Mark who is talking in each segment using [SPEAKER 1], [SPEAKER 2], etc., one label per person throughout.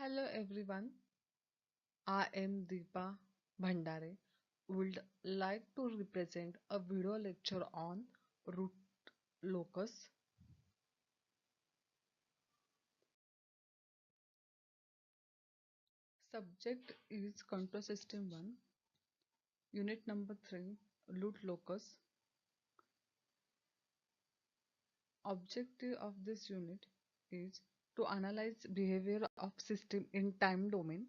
[SPEAKER 1] Hello everyone, I am Deepa Khadtare. Would like to represent a video lecture on root locus. Subject is control system 1, unit number 3, root locus. Objective of this unit is to analyze behavior of system in time domain.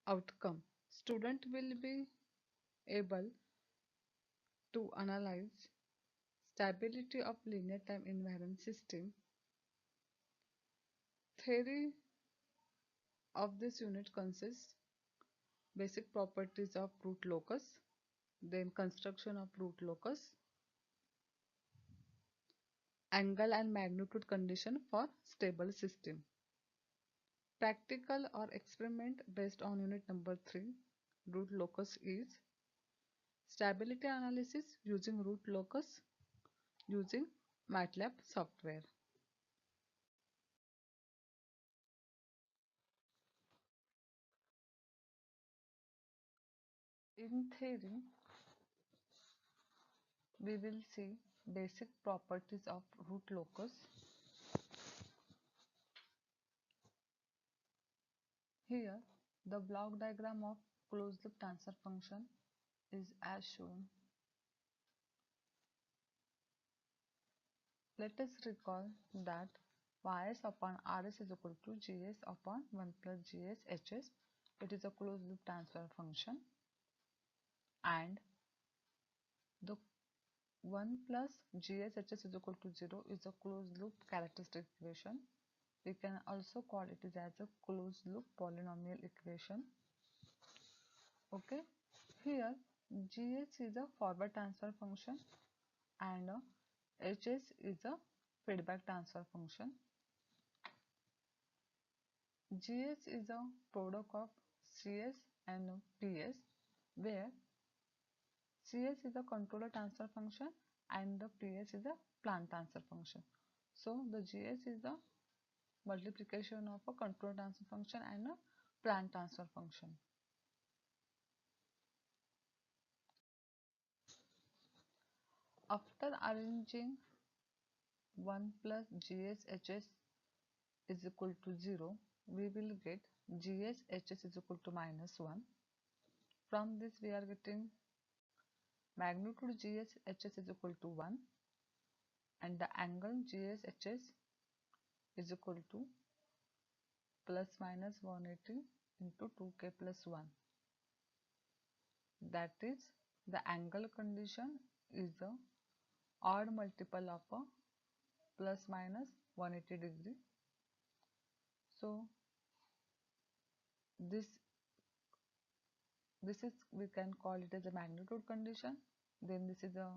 [SPEAKER 1] Outcome: student will be able to analyze stability of linear time invariant system. Theory of this unit consists basic properties of root locus, then construction of root locus, angle and magnitude condition for stable system. Practical or experiment based on unit number 3, root locus is stability analysis using root locus using MATLAB software. In theory, we will see basic properties of root locus. Here, the block diagram of closed loop transfer function is as shown. Let us recall that Ys upon Rs is equal to Gs upon 1 plus Gs Hs. It is a closed loop transfer function, and the 1 plus Gs Hs is equal to 0 is a closed loop characteristic equation. We can also call it as a closed loop polynomial equation. Okay, here Gs is a forward transfer function and Hs is a feedback transfer function. Gs is a product of Cs and Ps, where Cs is a controller transfer function and the Ps is a plant transfer function. So the Gs is the multiplication of a controller transfer function and a plant transfer function. After arranging 1 plus Gs Hs is equal to 0, we will get Gs Hs is equal to -1. From this we are getting magnitude Gs Hs is equal to 1 and the angle Gs Hs is equal to plus minus 180 into 2k plus 1. That is, the angle condition is the odd multiple of a plus minus 180 degree. So this is, we can call it as a magnitude condition. Then this is a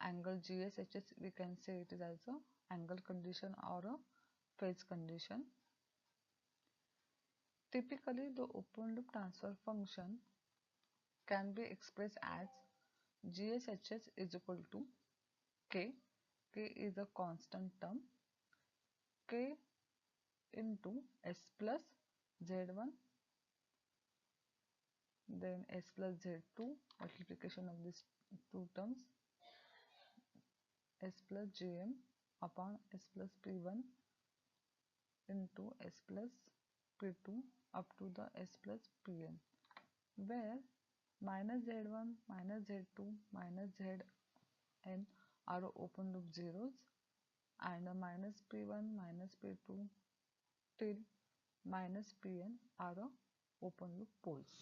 [SPEAKER 1] angle GSHS, we can say it is as a angle condition or a phase condition. Typically, the open loop transfer function can be expressed as GSHS is equal to K. K is a constant term. K into S plus Z1, then S plus Z2, multiplication of these two terms, S plus Jm upon S plus P1 into S plus P2 up to the S plus Pn, where minus Z1, minus Z2, minus Zn are open loop zeros and minus P1, minus P2 till minus Pn are open loop poles.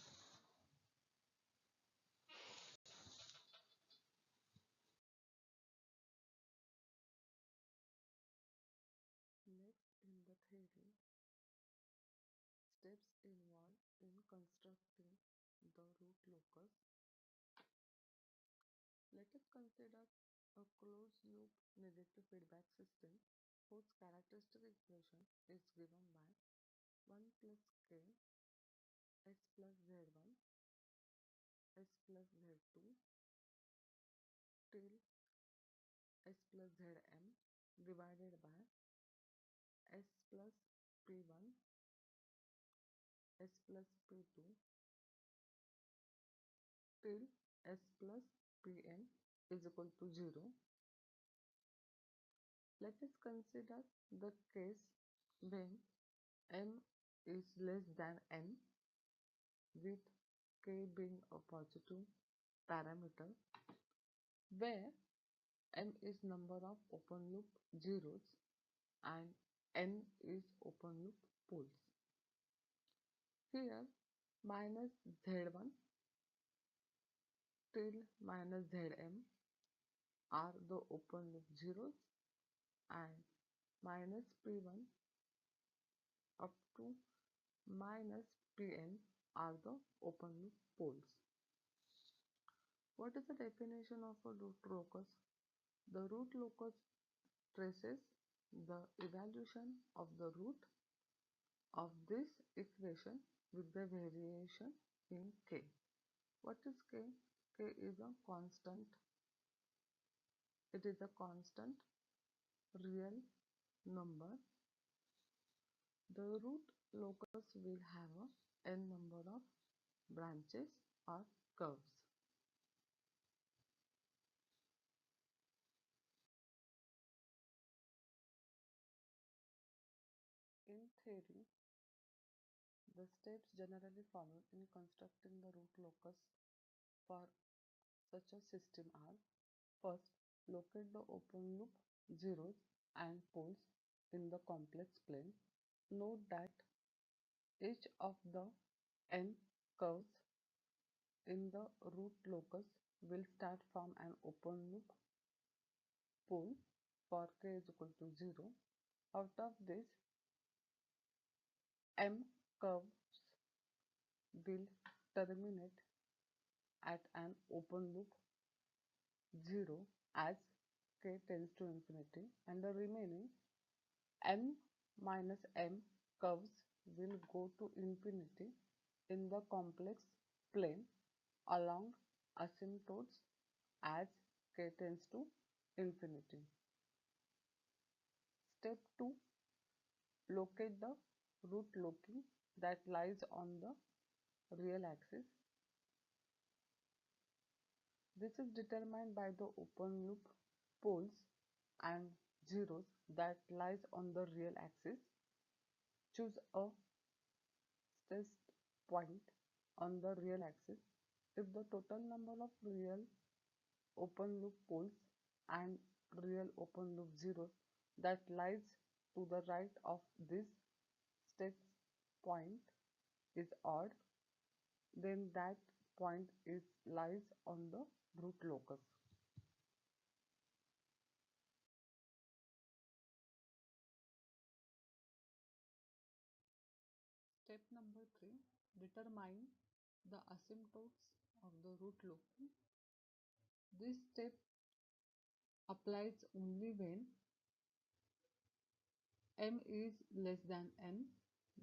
[SPEAKER 1] Next, in the theory, steps involved in constructing the root locus. Let us consider a closed loop negative feedback system whose characteristic equation is given by 1 plus k s plus z1 s plus z2 till s plus zm divided by s plus p1 plus P2 till S plus Pn is equal to 0. Let us consider the case when m is less than n, with k being a positive parameter, where m is number of open loop zeros and n is open loop poles. Here minus Z1 till minus Zm are the open loop zeros and minus P1 up to minus Pn are the open loop poles. What is the definition of a root locus? The root locus traces the evaluation of the root of this equation with the variation in k. What is k? K is a constant. It is a constant real number. The root locus will have a n number of branches or curves. In theory, the steps generally followed in constructing the root locus for such a system are: first, locate the open loop zeros and poles in the complex plane. Note that each of the n curves in the root locus will start from an open loop pole for k is equal to 0. Out of this, m curves will terminate at an open loop 0 as k tends to infinity, and the remaining n minus m curves will go to infinity in the complex plane along asymptotes as k tends to infinity. Step 2. Locate the root loci that lies on the real axis. This is determined by the open loop poles and zeros that lies on the real axis. Choose a test point on the real axis. If the total number of real open loop poles and real open loop zeros that lies to the right of this test point is odd, then that point lies on the root locus. Step number 3. Determine the asymptotes of the root loci. This step applies only when m is less than n,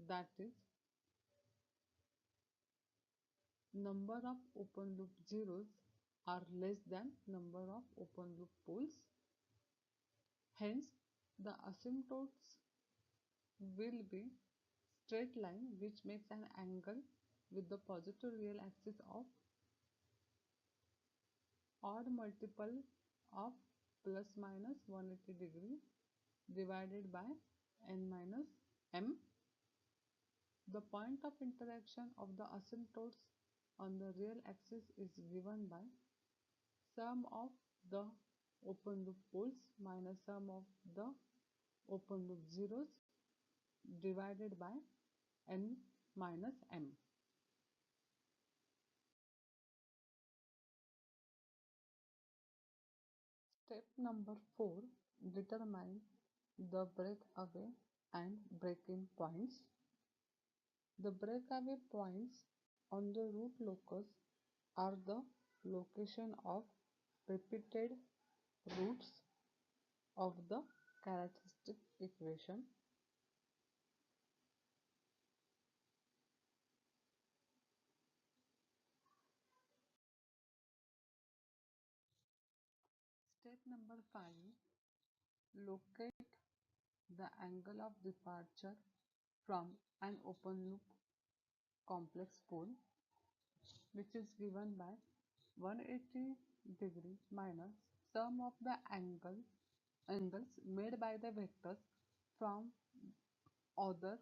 [SPEAKER 1] that is, number of open loop zeros are less than number of open loop poles. Hence, the asymptotes will be straight line which makes an angle with the positive real axis of odd multiple of plus minus 180 degree divided by n minus m. The point of interaction of the asymptotes on the real axis is given by sum of the open loop poles minus sum of the open loop zeros divided by n minus m. Step number 4. Determine the breakaway and break-in points. The breakaway points on the root locus are the location of repeated roots of the characteristic equation. Step number 5. Locate the angle of departure from an open loop complex pole, which is given by 180 degree minus sum of the angles made by the vectors from other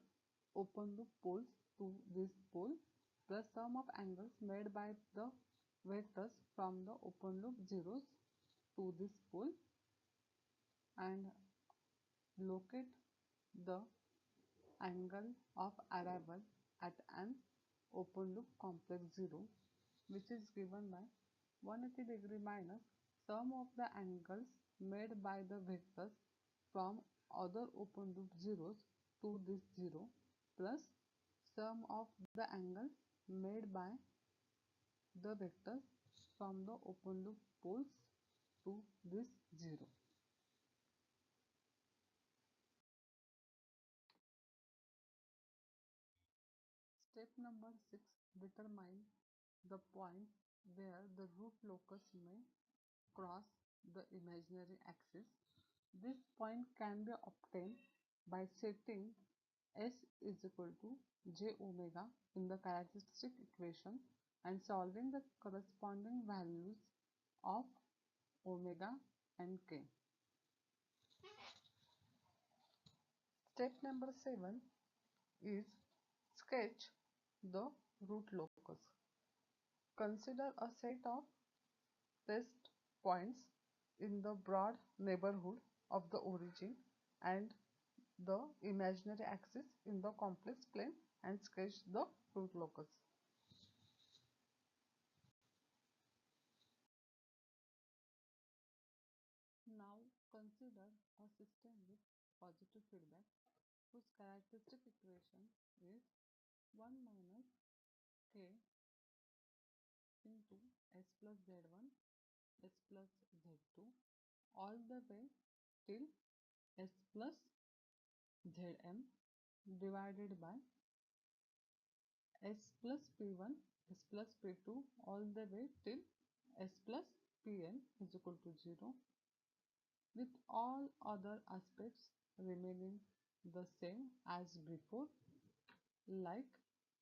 [SPEAKER 1] open loop poles to this pole plus sum of angles made by the vectors from the open loop zeros to this pole, and locate the angle of arrival at an open loop complex 0, which is given by 180 degree minus sum of the angles made by the vectors from other open loop zeros to this 0 plus sum of the angles made by the vectors from the open loop poles to this 0. Step number 6. Determine the point where the root locus may cross the imaginary axis. This point can be obtained by setting S is equal to j omega in the characteristic equation and solving the corresponding values of omega and k. Step number 7 is sketch the root locus. Consider a set of test points in the broad neighborhood of the origin and the imaginary axis in the complex plane and sketch the root locus. Now consider a system with positive feedback whose characteristic equation is 1 minus k into s plus z1 s plus z2 all the way till s plus zm divided by s plus p1 s plus p2 all the way till s plus pn is equal to 0, with all other aspects remaining the same as before, like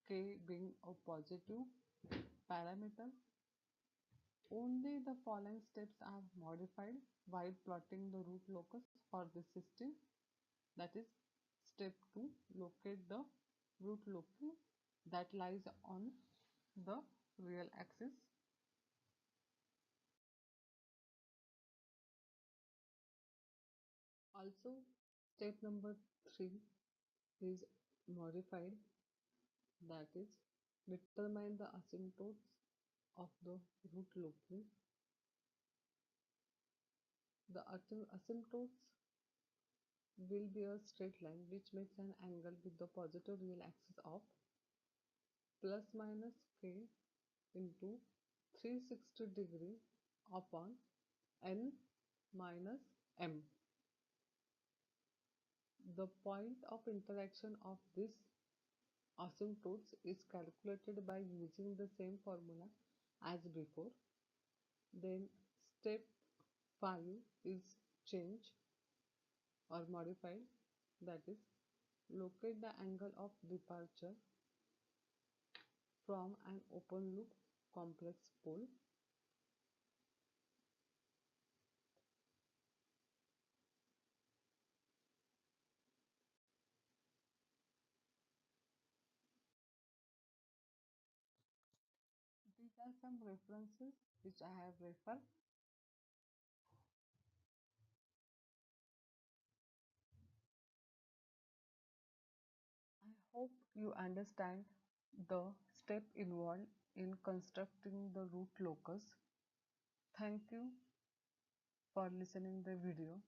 [SPEAKER 1] k being a positive parameter. Only the following steps are modified while plotting the root locus for this system. That is, step 2, locate the root locus that lies on the real axis. Also, step number 3 is modified, that is, determine the asymptotes of the root locus. The asymptotes will be a straight line which makes an angle with the positive real axis of plus minus k into 360 degree upon n minus m. The point of interaction of this asymptotes is calculated by using the same formula as before. Then step 5 is change or modified, that is, locate the angle of departure from an open loop complex pole. These are some references which I have referred. I hope you understand the step involved in constructing the root locus. Thank you for listening the video.